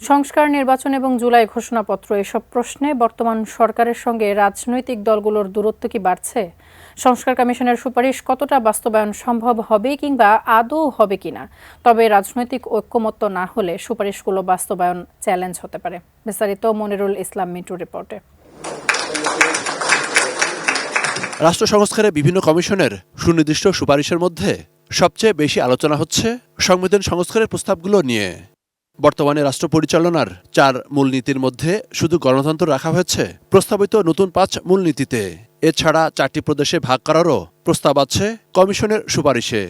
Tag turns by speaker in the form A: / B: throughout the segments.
A: সংস্কার, নির্বাচন এবং জুলাই ঘোষণাপত্র এসব প্রশ্নে বর্তমান সরকারের সঙ্গে রাজনৈতিক দলগুলোর দূরত্ব কি বাড়ছে? সংস্কার কমিশনের সুপারিশ কতটা বাস্তবায়ন সম্ভব হবে কিংবা আদৌ হবে কিনা? তবে রাজনৈতিক ঐক্যমত্য না হলে সুপারিশগুলো বাস্তবায়ন চ্যালেঞ্জ হতে পারে। বিস্তারিত মনিরুল ইসলাম মিন্টুর রিপোর্টে।
B: রাষ্ট্র সংস্কারে বিভিন্ন কমিশনের সুনির্দিষ্ট সুপারিশের মধ্যে সবচেয়ে বেশি আলোচনা হচ্ছে সংবিধান সংস্কারের প্রস্তাবগুলো নিয়ে। বর্তমানে রাষ্ট্র পরিচালনার 4 মূলনীতির মধ্যে শুধু গণতন্ত্র রাখা হয়েছে প্রস্তাবিত নতুন 5 মূলনীতিতে। এছাড়া 4টি প্রদেশে ভাগ করারও প্রস্তাব আছে কমিশনের সুপারিশে।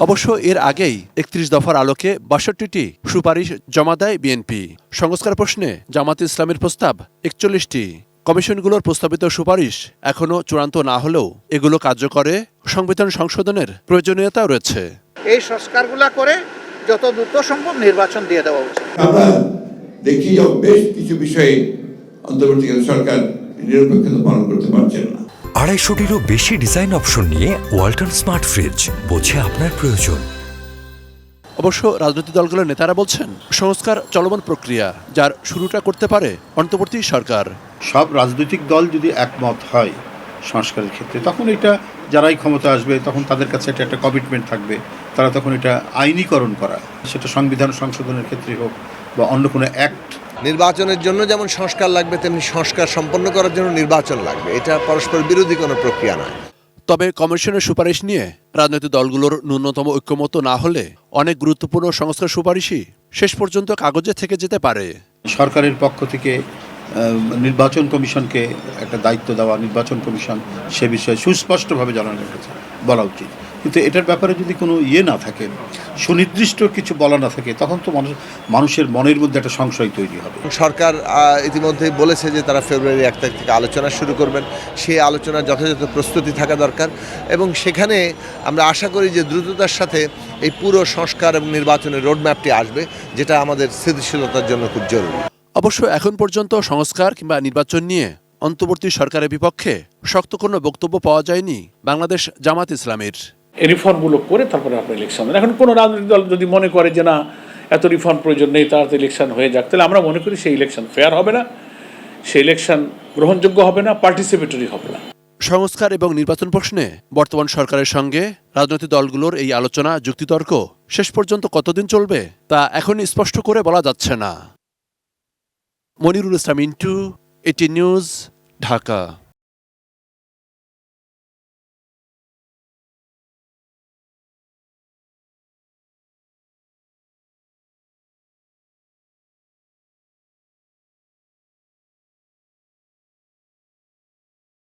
B: অবশ্য এর আগেই 31 দফার আলোকে 62টি সুপারিশ জমা দেয় বিএনপি। সংস্কার প্রশ্নে জামাতে ইসলামের প্রস্তাব 41টি। কমিশনগুলোর প্রস্তাবিত সুপারিশ এখনও চূড়ান্ত না হলেও এগুলো কার্যকরে সংবিধান সংশোধনের প্রয়োজনীয়তা রয়েছে।
C: এই সংস্কারগুলো করে যত দ্রুত সম্ভব নির্বাচন দিয়ে দেওয়া উচিত।
D: আমরা দেখি যে বেশ কিছু বিষয়ে অন্তর্বর্তীকালীন সরকার নিরপেক্ষতা পালন করতে পারছেন না।
E: 250-টিরও বেশি ডিজাইন অপশন নিয়ে ওয়ালটন স্মার্ট ফ্রিজ, বোঝে আপনার প্রয়োজন।
B: অবশ্য রাজনৈতিক দলগুলোর নেতারা বলছেন সংস্কার চলমান প্রক্রিয়া, যার শুরুটা করতে পারে অন্তর্বর্তী সরকার।
F: সব রাজনৈতিক দল যদি একমত হয় সংস্কারের ক্ষেত্রে, তখন এটা যারাই ক্ষমতা আসবে তখন তাদের কাছে এটা একটা কমিটমেন্ট থাকবে, তারা তখন এটা আইনীকরণ করা, সেটা সংবিধান সংশোধনের ক্ষেত্রে হোক বা অন্য কোনো অ্যাক্ট।
G: নির্বাচনের জন্য যেমন সংস্কার লাগবে তেমনি সংস্কার সম্পন্ন করার জন্য নির্বাচন লাগবে। এটা পরস্পর বিরোধী কোনো প্রক্রিয়া নয়।
B: তবে কমিশনের সুপারিশ নিয়ে রাজনৈতিক দলগুলোর ন্যূনতম ঐক্যমত্য না হলে অনেক গুরুত্বপূর্ণ সংস্কার সুপারিশই শেষ পর্যন্ত কাগজে থেকে যেতে পারে।
F: সরকারের পক্ষ থেকে নির্বাচন কমিশনকে একটা দায়িত্ব দেওয়া, নির্বাচন কমিশন সে বিষয়ে সুস্পষ্টভাবে জানানোর কাছে বলা উচিত। কিন্তু এটার ব্যাপারে যদি কোনো না থাকে, সুনির্দিষ্ট কিছু বলা না থাকে, তখন তো মানুষের মনের মধ্যে একটা সংশয় তৈরি হবে।
G: সরকার ইতিমধ্যেই বলেছে যে তারা ফেব্রুয়ারি 1 তারিখ থেকে আলোচনা শুরু করবেন। সেই আলোচনার যথাযথ প্রস্তুতি থাকা দরকার এবং সেখানে আমরা আশা করি যে দ্রুততার সাথে এই পুরো সংস্কার এবং নির্বাচনের রোডম্যাপটি আসবে, যেটা আমাদের স্থিতিশীলতার জন্য খুব জরুরি।
B: অবশ্য এখন পর্যন্ত সংস্কার কিংবা নির্বাচন নিয়ে অন্তর্বর্তী সরকারের বিপক্ষে শক্ত কোনো বক্তব্য পাওয়া যায়নি বাংলাদেশ জামাত ইসলামের।
H: এই রিফর্মগুলো করে তারপরে আপনার ইলেকশন। এখন কোনো রাজনৈতিক দল যদি মনে করে যে না এত রিফর্ম প্রয়োজন নেই, তার ইলেকশন হয়ে যাক, তাহলে আমরা মনে করি সেই ইলেকশন ফেয়ার হবে না, সেই ইলেকশন গ্রহণযোগ্য হবে না, পার্টিসিপেটরি হবে না।
B: সংস্কার এবং নির্বাচন প্রশ্নে বর্তমান সরকারের সঙ্গে রাজনৈতিক দলগুলোর এই আলোচনা, যুক্তিতর্ক শেষ পর্যন্ত কতদিন চলবে তা এখনই স্পষ্ট করে বলা যাচ্ছে না। মনিরুল ইসলাম মিন্টু, এটি নিউজ, ঢাকা।